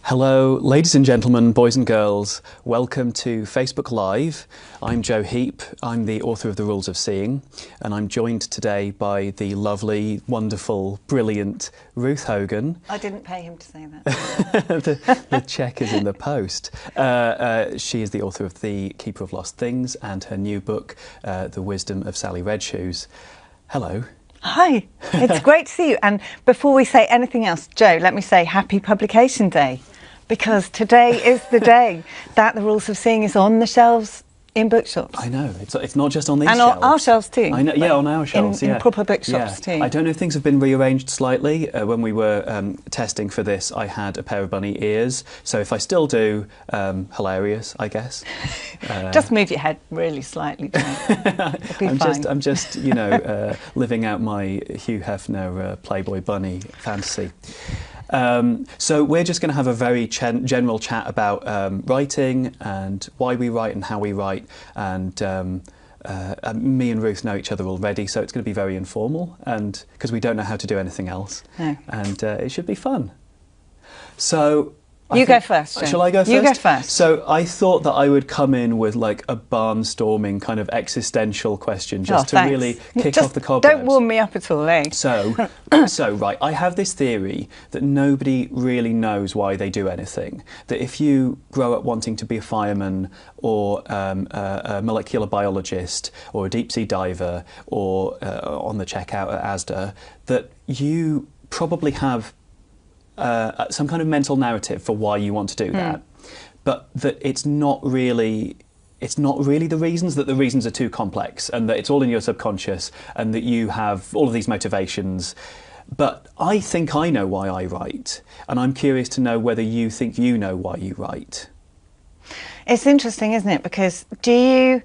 Hello, ladies and gentlemen, boys and girls. Welcome to Facebook Live. I'm Joe Heap. I'm the author of The Rules of Seeing, and I'm joined today by the lovely, wonderful, brilliant Ruth Hogan. I didn't pay him to say that. the check is in the post. She is the author of The Keeper of Lost Things and her new book, The Wisdom of Sally Redshoes. Hello. Hi, it's great to see you. And before we say anything else, Joe, let me say happy publication day, because today is the day that The Rules of Seeing is on the shelves in bookshops. I know, it's not just on these shelves. shelves. And on our shelves too. I know, yeah, on our shelves, in proper bookshops too. I don't know if things have been rearranged slightly. When we were testing for this, I had a pair of bunny ears, so if I still do, hilarious, I guess. Just move your head really slightly, Joe. It'll be fine. I'm just, you know, living out my Hugh Hefner Playboy bunny fantasy. So we're just going to have a very general chat about writing and why we write and how we write, and me and Ruth know each other already, so it's going to be very informal, and because we don't know how to do anything else. No. And it should be fun. So you go first, Joe. Shall I go first? You go first. So I thought that I would come in with like a barnstorming kind of existential question, just to really kick off the cobwebs. Don't warm me up at all, eh? So right, I have this theory that nobody really knows why they do anything. That if you grow up wanting to be a fireman or a molecular biologist or a deep sea diver or on the checkout at Asda, that you probably have some kind of mental narrative for why you want to do that, but that it's not really the reasons, that the reasons are too complex and that it's all in your subconscious and that you have all of these motivations. But I think I know why I write, and I'm curious to know whether you think you know why you write. It's interesting, isn't it? Because do you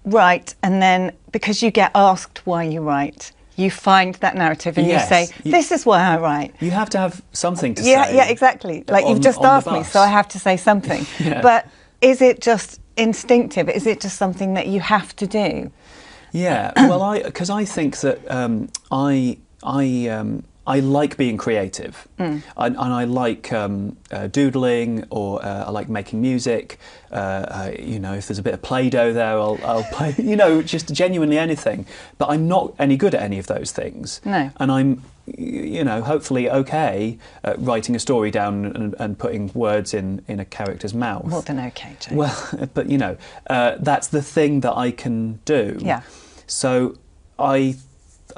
write and then, because you get asked why you write, you find that narrative and yes, you say, this is why I write. You have to have something to say. Yeah, exactly. Like you've just asked me, so I have to say something. Yeah. But is it just instinctive? Is it just something that you have to do? Yeah, well, because I think that I like being creative, and I like doodling, or I like making music. You know, if there's a bit of Play-Doh there, I'll play. You know, just genuinely anything. But I'm not any good at any of those things. No. And I'm, you know, hopefully okay at writing a story down and putting words in a character's mouth. More than okay, Joe. Well, but you know, that's the thing that I can do. Yeah. So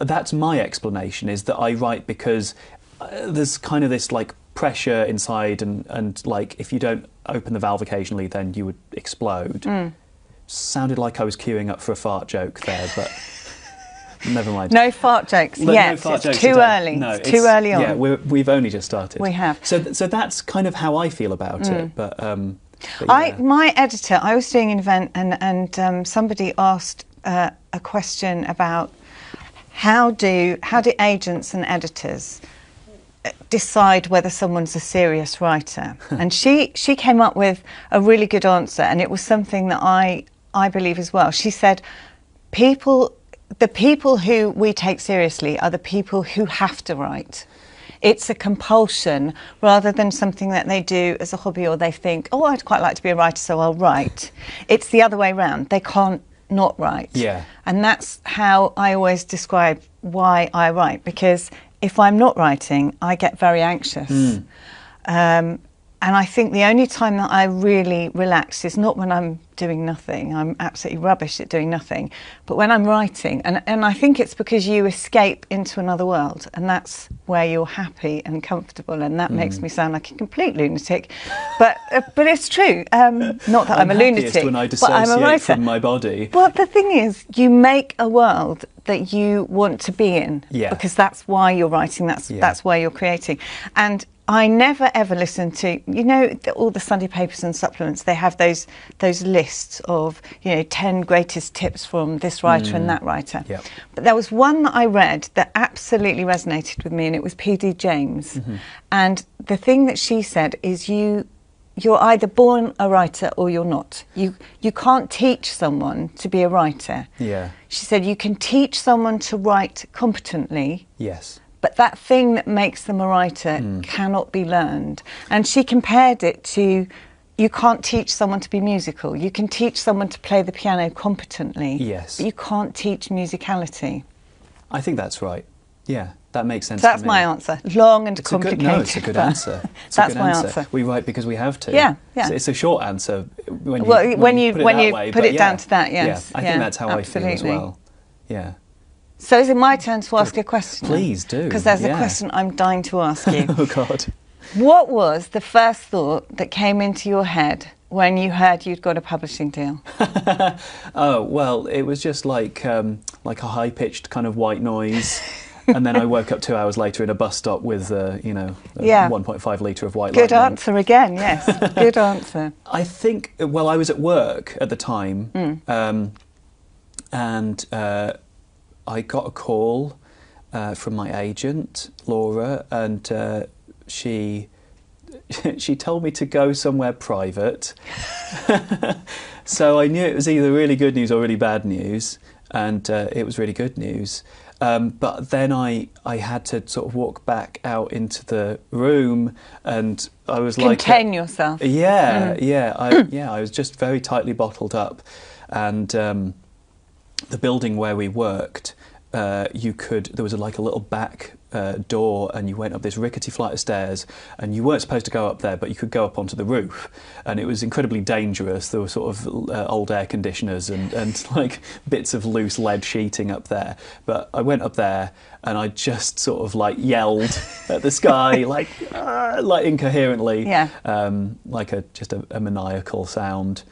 that's my explanation, is that I write because there's kind of this like pressure inside, and like if you don't open the valve occasionally, then you would explode. Sounded like I was queuing up for a fart joke there, but never mind. No fart jokes yet. No fart jokes too today. early. No, it's too early on. Yeah, we've only just started. We have. So that's kind of how I feel about it. But yeah. My editor, I was doing an event, and somebody asked a question about how do agents and editors decide whether someone's a serious writer? And she came up with a really good answer, and it was something that I believe as well. She said, the people who we take seriously are the people who have to write. It's a compulsion rather than something that they do as a hobby, or they think, oh, I'd quite like to be a writer, so I'll write. It's the other way around. They can't not write. Yeah. And that's how I always describe why I write, because if I'm not writing, I get very anxious. And I think the only time that I really relax is not when I'm doing nothing. I'm absolutely rubbish at doing nothing. But when I'm writing, and I think it's because you escape into another world, and that's where you're happy and comfortable, and that makes me sound like a complete lunatic. But it's true. Not that I'm a lunatic, when I but I'm a writer. from my body. Well, the thing is, you make a world that you want to be in, because that's why you're writing, that's why you're creating. And I never ever listen to, you know, all the Sunday papers and supplements, they have those lists of, you know, 10 greatest tips from this writer and that writer. Yep. But there was one that I read that absolutely resonated with me, and it was P.D. James. And the thing that she said is you're either born a writer or you're not. You can't teach someone to be a writer. Yeah. She said you can teach someone to write competently. Yes. but that thing that makes them a writer cannot be learned. And she compared it to, you can't teach someone to be musical. You can teach someone to play the piano competently, yes, but you can't teach musicality. I think that's right. Yeah, that makes sense. So that's to me. my answer. Long and complicated. No, it's a good answer. That's my answer. We write because we have to. Yeah, yeah. It's a short answer when you put it down to that. Yes. Yeah, I think that's how absolutely. I feel as well. Yeah. So is it my turn to ask a question? Please do. Because there's a question I'm dying to ask you. Oh God. What was the first thought that came into your head when you heard you'd got a publishing deal? Oh well, it was just like a high-pitched kind of white noise. And then I woke up 2 hours later in a bus stop with, 1.5 litre of white lightning. Good answer again, yes. Good answer. I think, well, I was at work at the time, and I got a call from my agent, Laura, and she told me to go somewhere private. So I knew it was either really good news or really bad news, and it was really good news. But then I had to sort of walk back out into the room, and I was contain yourself. Yeah, I was just very tightly bottled up, and the building where we worked, there was a little back door, and you went up this rickety flight of stairs, and you weren't supposed to go up there, but you could go up onto the roof, and it was incredibly dangerous. There were sort of old air conditioners and like bits of loose lead sheeting up there, but I went up there and I just sort of like yelled at the sky like incoherently, like just a maniacal sound.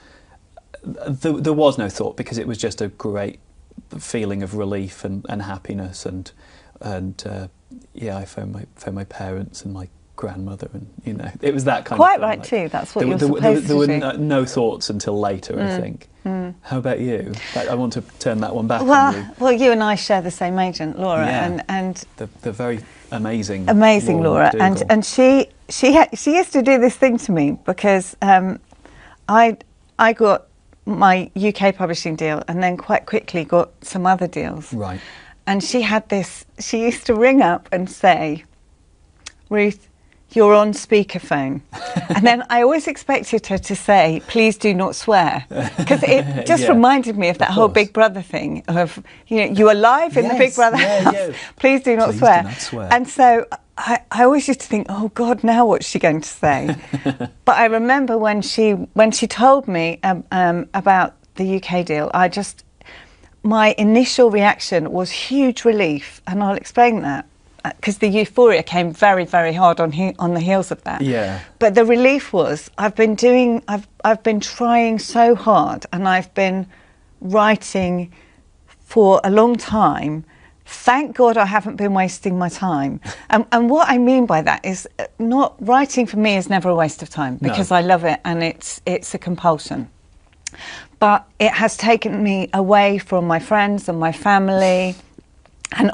There was no thought, because it was just a great feeling of relief and happiness, and I phoned my parents and my grandmother, and it was that kind of thing. Quite right too. That's what you're supposed to do. There were no thoughts until later, I think. How about you? I want to turn that one back on you. Well, you and I share the same agent, Laura, and the very amazing Laura, and she used to do this thing to me, because I got my UK publishing deal, and then quite quickly got some other deals. Right. And she used to ring up and say, "Ruth, you're on speakerphone." And then I always expected her to say, "Please do not swear," because it just reminded me of that whole Big Brother thing of, you are live in the Big Brother house. Yeah. Please do not swear. Do not swear. And so I always used to think, oh God, now what's she going to say? But I remember when she told me about the UK deal, my initial reaction was huge relief, and I'll explain that, because the euphoria came very, very hard on the heels of that. Yeah. But the relief was, I've been trying so hard, and I've been writing for a long time. Thank God I haven't been wasting my time. And what I mean by that is, not writing for me is never a waste of time, because I love it, and it's a compulsion. But it has taken me away from my friends and my family and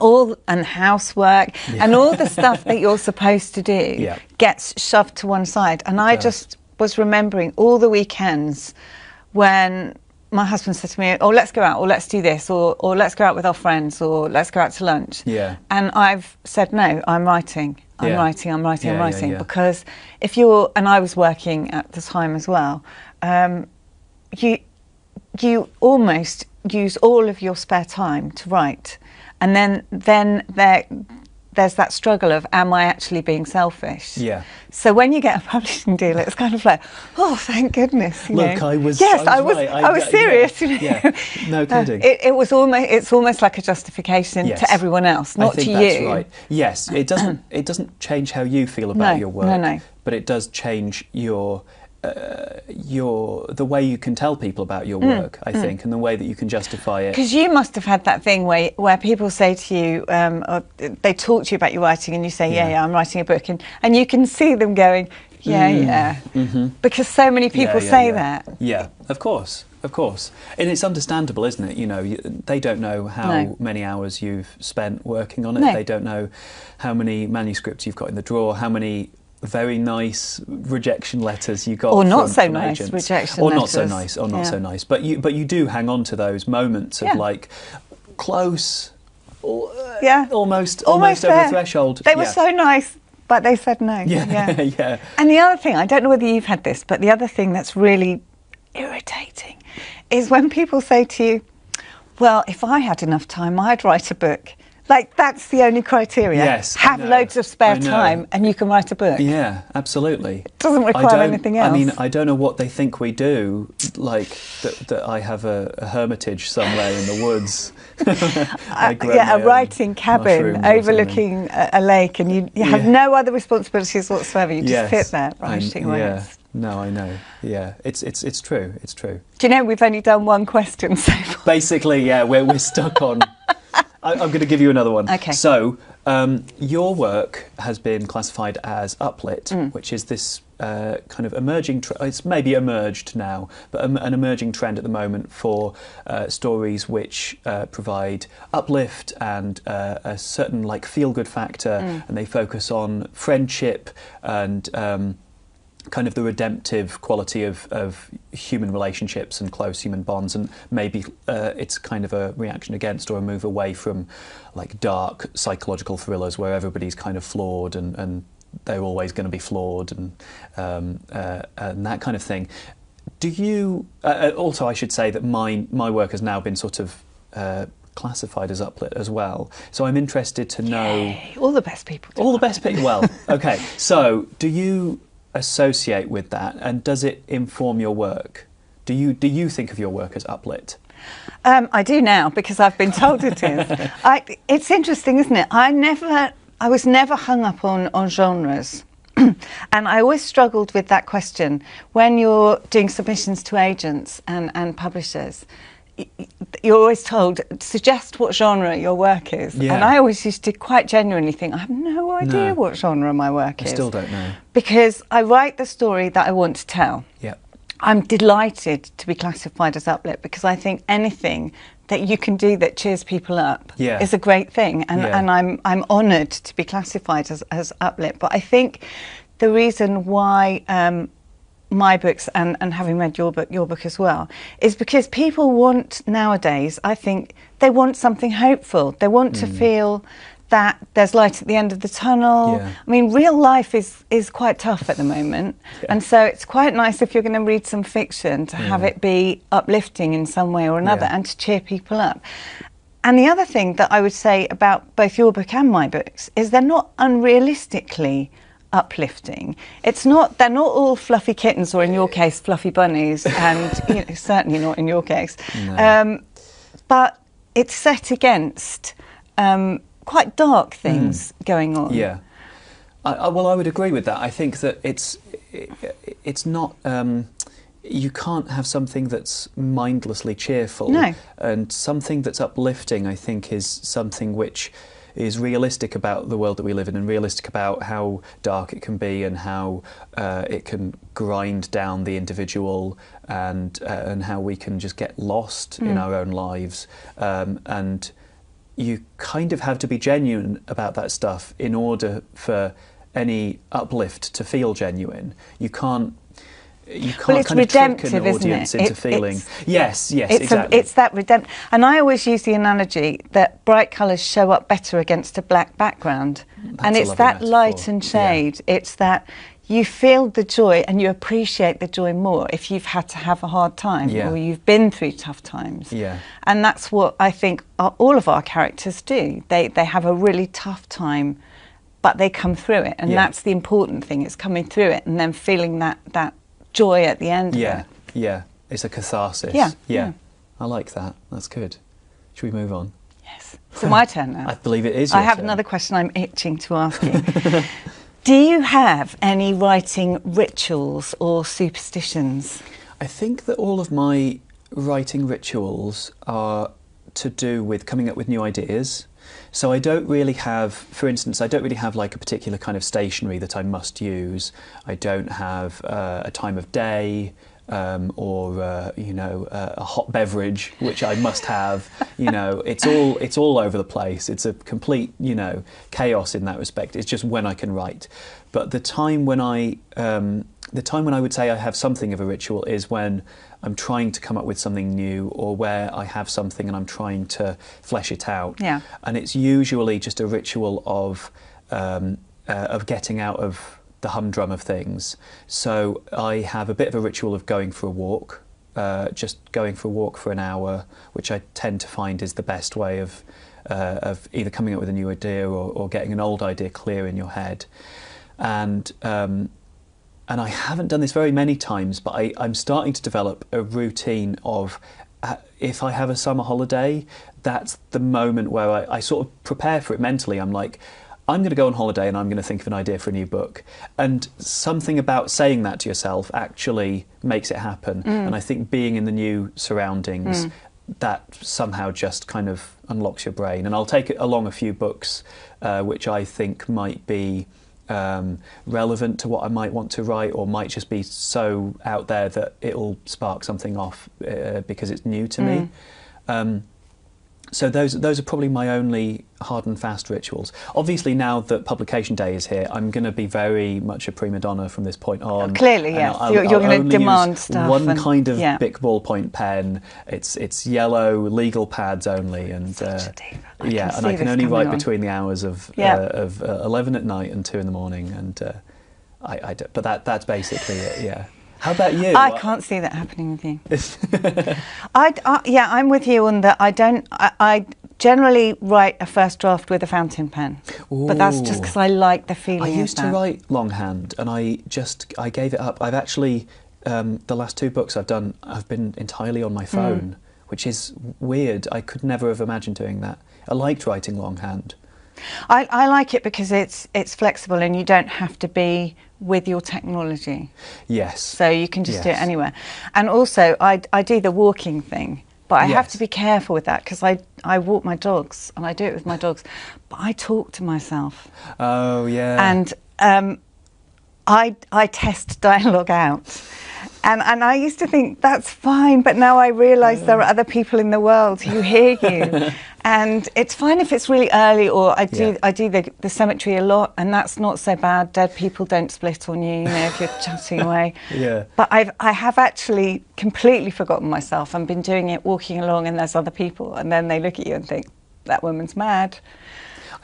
housework and all the stuff that you're supposed to do gets shoved to one side. And I just was remembering all the weekends when my husband said to me, "Oh, let's go out, or let's do this, or let's go out with our friends, or let's go out to lunch." Yeah. And I've said, no, I'm writing. I'm writing. Because and I was working at the time as well, you almost use all of your spare time to write. And then there's that struggle of, am I actually being selfish? Yeah. So when you get a publishing deal, it's kind of like, oh, thank goodness. Look, I was right. I was serious. Yeah. No kidding. It's almost like a justification to everyone else, not to you. That's right. Yes, it doesn't change how you feel about your work. No. But it does change the way you can tell people about your work, I think, and the way that you can justify it. Because you must have had that thing where people say to you, or they talk to you about your writing, and you say, yeah, I'm writing a book, and you can see them going, because so many people say that. Yeah, of course. And it's understandable, isn't it? They don't know how many hours you've spent working on it. No. They don't know how many manuscripts you've got in the drawer, how many very nice rejection letters you got, or not so from nice agents. Rejection or letters. Not so nice, but you do hang on to those moments of like close, almost over the threshold. They were so nice, but they said no. Yeah. And the other thing, I don't know whether you've had this, but the other thing that's really irritating is when people say to you, well, if I had enough time, I'd write a book. Like, that's the only criteria. Yes, have loads of spare time and you can write a book. Yeah, absolutely. It doesn't require anything else. I mean, I don't know what they think we do, like that I have a hermitage somewhere in the woods. A writing cabin overlooking a lake, and you have no other responsibilities whatsoever. You just sit there writing away. Yeah. No, I know. Yeah, it's true. It's true. Do you know we've only done one question so far? Basically, yeah, we're stuck on. I'm going to give you another one. Okay. So, your work has been classified as uplit, which is this kind of emerging. It's maybe emerged now, but an emerging trend at the moment for stories which provide uplift and a certain like feel-good factor, and they focus on friendship and kind of the redemptive quality of human relationships and close human bonds, and maybe it's kind of a reaction against or a move away from like dark psychological thrillers where everybody's kind of flawed and they're always going to be flawed and that kind of thing. Do you also, I should say that my work has now been sort of classified as uplit as well, so I'm interested to know. Yay. All the best people do. All the best people. Well, okay, so do you associate with that, and does it inform your work? Do you think of your work as uplit? I do now, because I've been told it is. It's interesting, isn't it? I was never hung up on genres. And I always struggled with that question. When you're doing submissions to agents and publishers, you're always told, suggest what genre your work is. Yeah. And I always used to quite genuinely think, I have no idea what genre my work is. I still don't know. Because I write the story that I want to tell. Yeah. I'm delighted to be classified as uplit, because I think anything that you can do that cheers people up is a great thing. And I'm honoured to be classified as uplit. But I think the reason why my books and having read your book as well, is because people want nowadays, I think, they want something hopeful. They want to feel that there's light at the end of the tunnel. Yeah. I mean, real life is quite tough at the moment. And so it's quite nice if you're going to read some fiction to have it be uplifting in some way or another and to cheer people up. And the other thing that I would say about both your book and my books is they're not unrealistically uplifting. They're not all fluffy kittens, or in your case fluffy bunnies, and certainly not in your case. No. But it's set against quite dark things going on. Yeah, well, I would agree with that. I think that it's not. You can't have something that's mindlessly cheerful. No. And something that's uplifting, I think, is something which is realistic about the world that we live in, and realistic about how dark it can be, and how it can grind down the individual, and how we can just get lost in our own lives. And you kind of have to be genuine about that stuff in order for any uplift to feel genuine. You can't well, kind of trick an audience into feeling. Yes, exactly. It's that redemption. And I always use the analogy that bright colours show up better against a black background. And it's that light and shade. Yeah. It's that you feel the joy and you appreciate the joy more if you've had to have a hard time or you've been through tough times. Yeah. And that's what I think all of our characters do. They have a really tough time, but they come through it. And that's the important thing. It's coming through it and then feeling that joy at the end of it. Yeah, it's a catharsis. Yeah. I like that. That's good. Should we move on? Yes. Is it my turn now? I believe it is your turn. I have turn. Another question I'm itching to ask you. Do you have any writing rituals or superstitions? I think that all of my writing rituals are to do with coming up with new ideas. So I don't really have, for instance, I don't really have like a particular kind of stationery that I must use. I don't have a time of day. or you know, a hot beverage, which I must have. You know, it's all over the place. It's a complete, you know, chaos in that respect. It's just when I can write. But the time when I would say I have something of a ritual is when I'm trying to come up with something new, or where I have something and I'm trying to flesh it out. Yeah. And it's usually just a ritual of getting out of the humdrum of things. So I have a bit of a ritual of going for a walk, just going for a walk for an hour, which I tend to find is the best way of either coming up with a new idea or getting an old idea clear in your head. And I haven't done this very many times, but I'm starting to develop a routine of if I have a summer holiday, that's the moment where I sort of prepare for it mentally. I'm like, I'm going to go on holiday and I'm going to think of an idea for a new book. And something about saying that to yourself actually makes it happen. And I think being in the new surroundings, that somehow just kind of unlocks your brain. And I'll take along a few books which I think might be relevant to what I might want to write, or might just be so out there that it'll spark something off because it's new to me. So those are probably my only hard and fast rituals. Obviously, now that publication day is here, I'm going to be very much a prima donna from this point on. Oh, clearly, yes. You're going to demand stuff. One kind of Bic ballpoint pen. It's yellow, legal pads only, and and I can only write between the hours of 11 at night and 2 in the morning, and but that's basically it. Yeah. How about you? I can't see that happening with you. I'm with you on that. I generally write a first draft with a fountain pen. Ooh. But that's just because I like the feeling of that. I used to write longhand, and I gave it up. I've actually, the last 2 books I've done, I've been entirely on my phone, which is weird. I could never have imagined doing that. I liked writing longhand. I like it because it's flexible and you don't have to be with your technology. Yes. So you can just do it anywhere. And also, I do the walking thing, but I have to be careful with that because I walk my dogs and I do it with my dogs, but I talk to myself. Oh, yeah. And I test dialogue out. And I used to think that's fine, but now I realise there are other people in the world who hear you. And it's fine if it's really early, or I do the cemetery a lot, and that's not so bad. Dead people don't split on you, you know, if you're chatting away. Yeah. But I have actually completely forgotten myself. I've been doing it, walking along, and there's other people, and then they look at you and think, that woman's mad.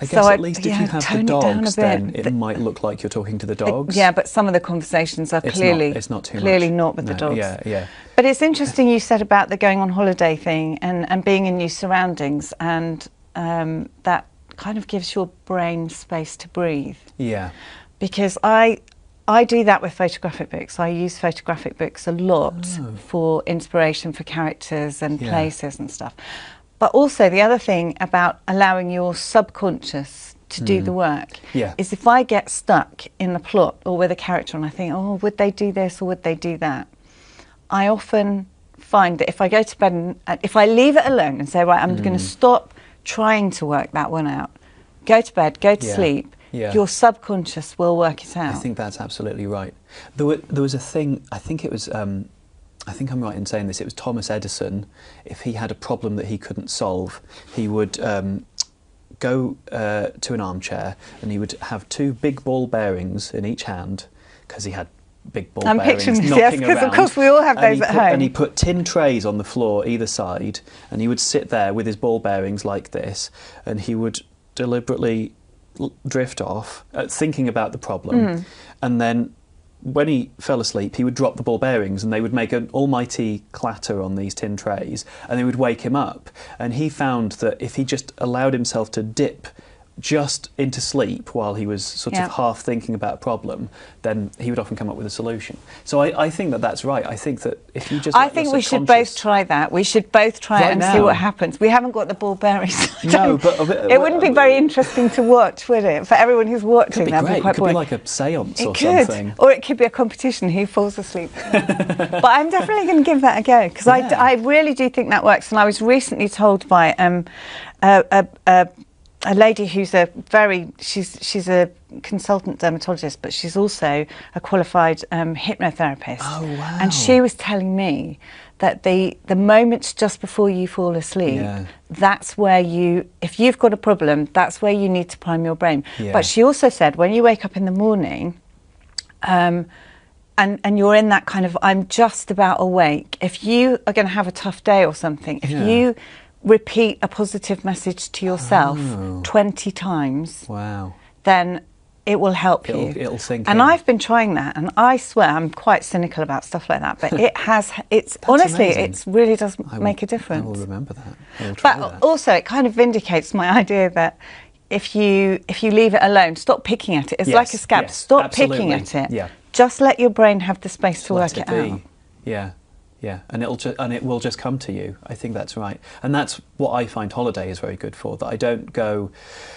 I guess at least if you have the dogs, then it might look like you're talking to the dogs. Yeah, but some of the conversations are clearly not with the dogs. Yeah, yeah. But it's interesting you said about the going on holiday thing and being in new surroundings, and that kind of gives your brain space to breathe. Yeah. Because I do that with photographic books. I use photographic books a lot for inspiration for characters and places and stuff. But also the other thing about allowing your subconscious to do the work is if I get stuck in the plot or with a character and I think, oh, would they do this or would they do that? I often find that if I go to bed and if I leave it alone and say, right, I'm going to stop trying to work that one out, go to bed, go to sleep, your subconscious will work it out. I think that's absolutely right. There was a thing, I think it was... I think I'm right in saying this, it was Thomas Edison. If he had a problem that he couldn't solve, he would go to an armchair and he would have 2 big ball bearings in each hand, because he had big ball bearings picturing this, knocking yes, because of course we all have those at home. And he put tin trays on the floor either side, and he would sit there with his ball bearings like this, and he would deliberately drift off, thinking about the problem, and then when he fell asleep, he would drop the ball bearings and they would make an almighty clatter on these tin trays, and they would wake him up. And he found that if he just allowed himself to dip just into sleep while he was sort of half thinking about a problem, then he would often come up with a solution. So I think that that's right. I think that if you just... I think we should both try that. We should both try it and see what happens. We haven't got the ball bearings. No, but... it wouldn't be very interesting to watch, would it? For everyone who's watching, that'd be quite boring. It could be like a seance or something. Or it could be a competition, who falls asleep. But I'm definitely going to give that a go, because I really do think that works. And I was recently told by a lady who's she's a consultant dermatologist, but she's also a qualified hypnotherapist. Oh, wow. And she was telling me that the moments just before you fall asleep, that's where if you've got a problem, that's where you need to prime your brain. Yeah. But she also said when you wake up in the morning, and you're in that kind of, I'm just about awake, if you are going to have a tough day or something, if you repeat a positive message to yourself 20 times, wow, then it will help you. It'll sink and in. I've been trying that, and I swear I'm quite cynical about stuff like that, but it's honestly, amazing. it really does make a difference. I will remember that. I will try that. Also, it kind of vindicates my idea that if you leave it alone, stop picking at it. It's like a scab. Stop absolutely. picking at it. Yeah. Just let your brain have the space to work it out. Yeah. Yeah, and it will just come to you. I think that's right, and that's what I find holiday is very good for. That I don't go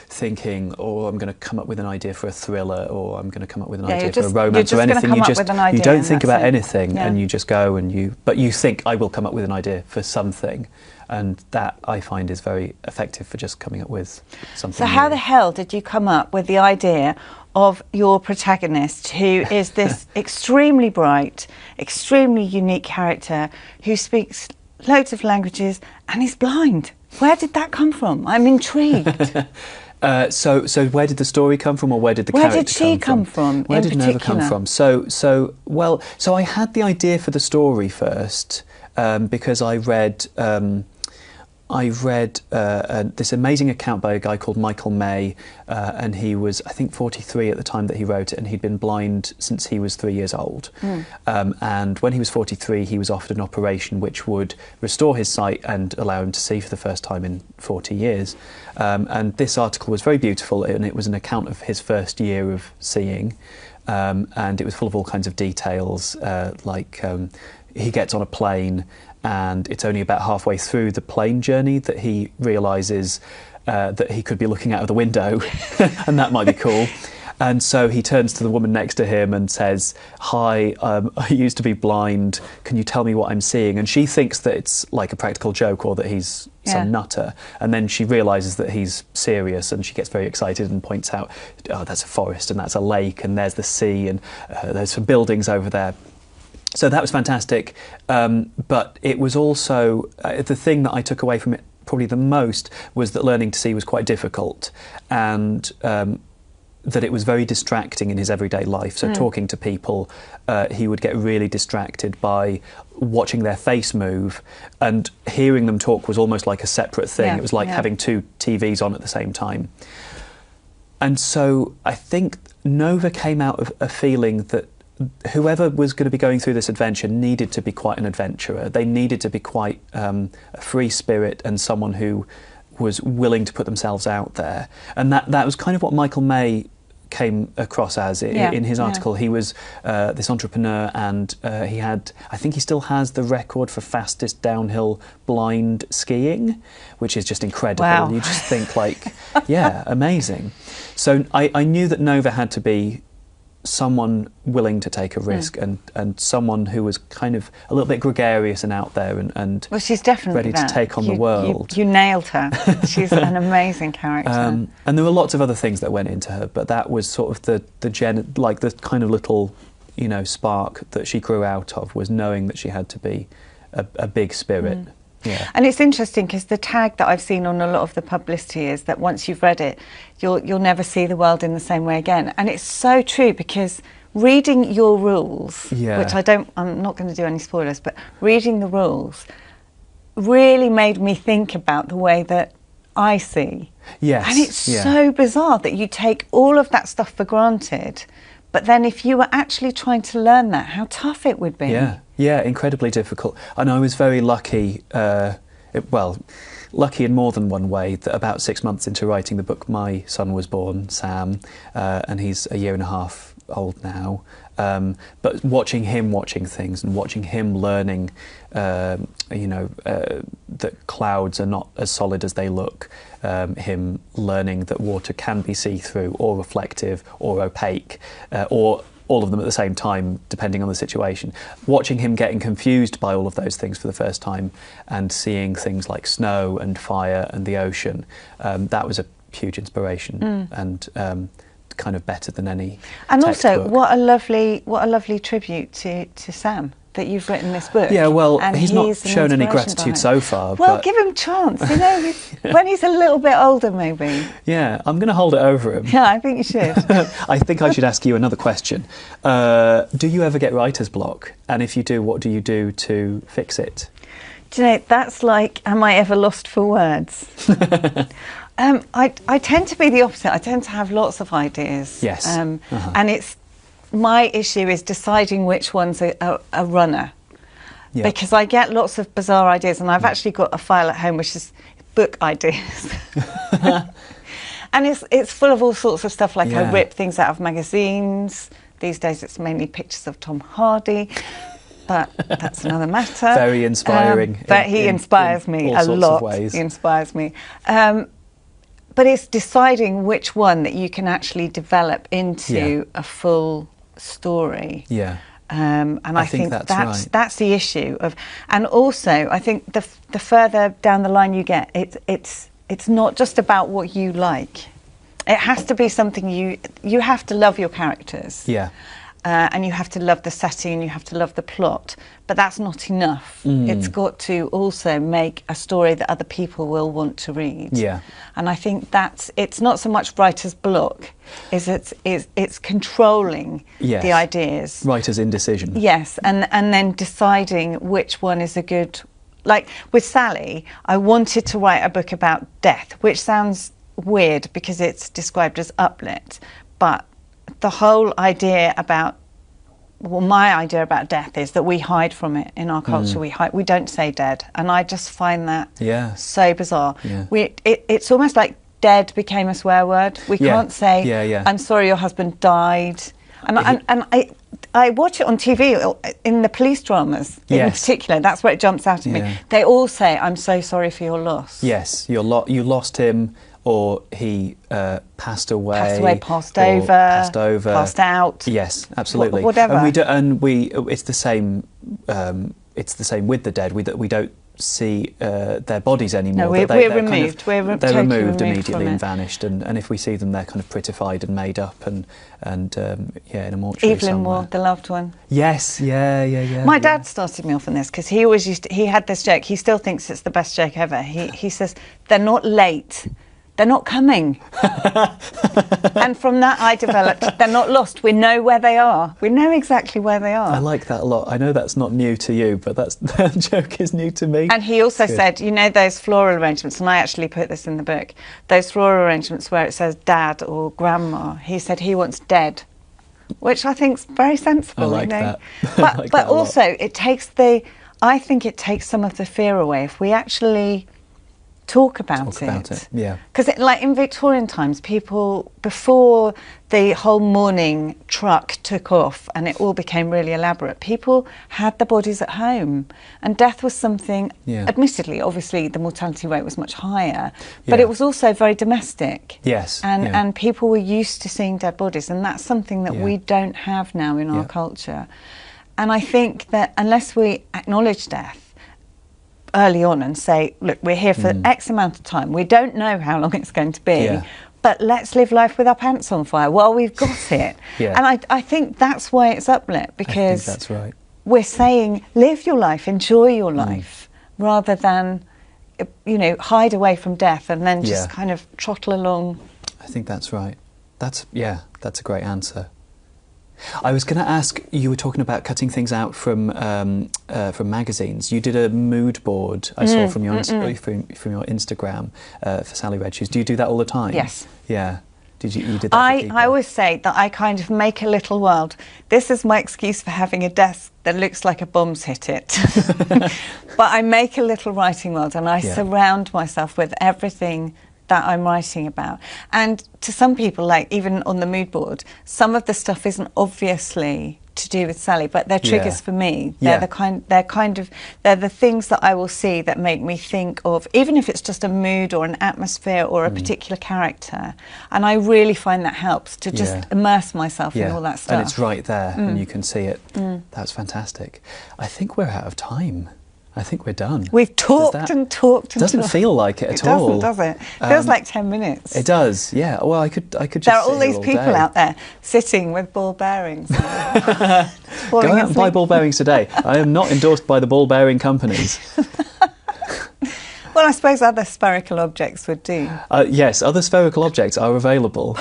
thinking, "Oh, I'm going to come up with an idea for a thriller," or "I'm going to come up with an idea for a romance," or anything. You don't think about anything, and you just go but you think, "I will come up with an idea for something," and that I find is very effective for just coming up with something. So, how the hell did you come up with the idea of your protagonist, who is this extremely bright, extremely unique character who speaks loads of languages and is blind? Where did that come from? I'm intrigued. So where did the story come from, or where did the character come from? Where did she come from? Where did Nova come from? So I had the idea for the story first because I read this amazing account by a guy called Michael May, and he was, I think, 43 at the time that he wrote it, and he'd been blind since he was 3 years old. And when he was 43, he was offered an operation which would restore his sight and allow him to see for the first time in 40 years. And this article was very beautiful, and it was an account of his first year of seeing, and it was full of all kinds of details, like he gets on a plane, and it's only about halfway through the plane journey that he realises that he could be looking out of the window, and that might be cool. And so he turns to the woman next to him and says, "Hi, I used to be blind. Can you tell me what I'm seeing?" And she thinks that it's like a practical joke or that he's some nutter. And then she realises that he's serious, and she gets very excited and points out, "Oh, that's a forest, and that's a lake, and there's the sea, and there's some buildings over there." So that was fantastic, but it was also, the thing that I took away from it probably the most was that learning to see was quite difficult, and that it was very distracting in his everyday life. So talking to people, he would get really distracted by watching their face move, and hearing them talk was almost like a separate thing. It was like having two TVs on at the same time. And so I think Nova came out of a feeling that whoever was going to be going through this adventure needed to be quite an adventurer. They needed to be quite a free spirit and someone who was willing to put themselves out there. And that was kind of what Michael May came across as in his article. He was this entrepreneur, and he had, I think he still has the record for fastest downhill blind skiing, which is just incredible. Wow. You just think like, amazing. So I knew that Nova had to be someone willing to take a risk, and someone who was kind of a little bit gregarious and out there, and well, she's definitely ready to take on the world. You nailed her. She's an amazing character. And there were lots of other things that went into her, but that was sort of the kind of little, spark that she grew out of, was knowing that she had to be a big spirit. Yeah. And it's interesting because the tag that I've seen on a lot of the publicity is that once you've read it, you'll never see the world in the same way again. And it's so true, because reading your rules, which I'm not going to do any spoilers, but reading the rules really made me think about the way that I see. Yes. And it's so bizarre that you take all of that stuff for granted, but then if you were actually trying to learn that, how tough it would be. Yeah, incredibly difficult. And I was very lucky, lucky in more than one way, that about 6 months into writing the book, my son was born, Sam, and he's a year and a half old now. But watching him watching things, and watching him learning, that clouds are not as solid as they look, him learning that water can be see-through or reflective or opaque, or all of them at the same time, depending on the situation. Watching him getting confused by all of those things for the first time, and seeing things like snow and fire and the ocean, that was a huge inspiration and kind of better than any And textbook. also, what a lovely tribute to Sam, that you've written this book. Yeah, well, and he's not shown any gratitude so far. Well, but give him a chance, you know, when he's a little bit older, maybe. yeah, I'm going to hold it over him. Yeah, I think you should. I think I should ask you another question. Do you ever get writer's block? And if you do, what do you do to fix it? Do you know, that's like, am I ever lost for words? I tend to be the opposite. I tend to have lots of ideas. Yes. And my issue is deciding which one's a runner. Yeah. Because I get lots of bizarre ideas, and I've actually got a file at home which is book ideas. And it's full of all sorts of stuff, like I rip things out of magazines. These days it's mainly pictures of Tom Hardy, but that's another matter. Very inspiring. But he inspires me a lot. He inspires me. But it's deciding which one that you can actually develop into a full story. Yeah. And I think that's that's the issue of, and also I think the further down the line you get, it's not just about what you like. It has to be something you have to love your characters. Yeah. And you have to love the setting, and you have to love the plot, but that's not enough. It's got to also make a story that other people will want to read. Yeah. And I think it's not so much writer's block, it's controlling the ideas. Writer's indecision. Yes, and then deciding which one is a good. Like with Sally, I wanted to write a book about death, which sounds weird because it's described as uplit, but the whole idea about, well, my idea about death is that we hide from it in our culture. We don't say dead, and I just find that so bizarre. Yeah. It's almost like dead became a swear word. We can't say, I'm sorry your husband died. And I watch it on TV, in the police dramas in particular. That's where it jumps out at me. They all say, I'm so sorry for your loss. Yes, you lost him, or he passed away, passed over, passed out. Yes, absolutely. Whatever. And it's the same. It's the same with the dead. We don't see their bodies anymore. No, we're removed. They're removed immediately and it. vanished. And if we see them, they're kind of prettified and made up and in a mortuary Evelyn somewhere. Moore, the loved one. Yes, yeah. My dad started me off on this because he always he had this joke. He still thinks it's the best joke ever. He says, they're not late. They're not coming. And from that I developed, they're not lost. We know where they are. We know exactly where they are. I like that a lot. I know that's not new to you, but that joke is new to me. And he also said, you know, those floral arrangements, and I actually put this in the book, those floral arrangements where it says dad or grandma, he said he wants dead, which I think is very sensible. I like that. But also I think it takes some of the fear away if we actually talk about it. Yeah. Because like in Victorian times, people, before the whole mourning truck took off and it all became really elaborate, people had the bodies at home, and death was something, admittedly, obviously the mortality rate was much higher, but it was also very domestic. Yes. And people were used to seeing dead bodies, and that's something that we don't have now in our culture. And I think that unless we acknowledge death early on and say, look, we're here for X amount of time, we don't know how long it's going to be, but let's live life with our pants on fire while we've got it. And I think that's why it's uplit, because I think that's right. We're saying live your life, enjoy your life, rather than, you know, hide away from death and then just kind of trottle along. I think that's right. That's a great answer. I was going to ask, you were talking about cutting things out from magazines. You did a mood board, I saw from your Instagram for Sally Red Shoes. Do you do that all the time? Yes. Yeah. You did that for people? I always say that I kind of make a little world. This is my excuse for having a desk that looks like a bomb's hit it. But I make a little writing world, and I surround myself with everything that I'm writing about. And to some people, like even on the mood board, some of the stuff isn't obviously to do with Sally, but they're triggers for me. They're they're the things that I will see that make me think of, even if it's just a mood or an atmosphere or a particular character. And I really find that helps to just immerse myself in all that stuff. And it's right there and you can see it. That's fantastic. I think we're out of time. I think we're done. We've talked and talked and doesn't talked. feel like it at all. It doesn't, does it? It feels like 10 minutes. It does, yeah. Well, I could just There are all sit here these people day. out there sitting with ball bearings. Go out and buy ball bearings today. I am not endorsed by the ball bearing companies. Well, I suppose other spherical objects would do. Yes, other spherical objects are available.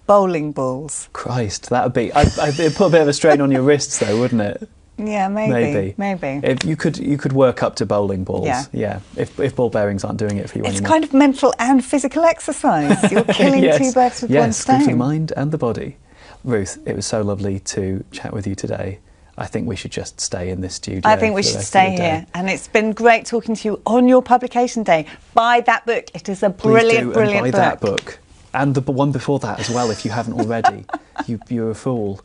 Bowling balls. Christ, that would be... it'd put a bit of a strain on your wrists, though, wouldn't it? Yeah, maybe. If you could work up to bowling balls. Yeah. If ball bearings aren't doing it for you It's anymore. kind of mental and physical exercise. You're killing two birds with one stone. Yes, good for the mind and the body. Ruth, it was so lovely to chat with you today. I think we should just stay in this studio. I think we should stay here. And it's been great talking to you on your publication day. Buy that book. It is a brilliant, brilliant buy book. that book. And the one before that as well, if you haven't already. You're a fool.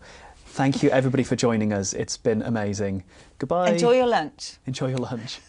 Thank you, everybody, for joining us. It's been amazing. Goodbye. Enjoy your lunch. Enjoy your lunch.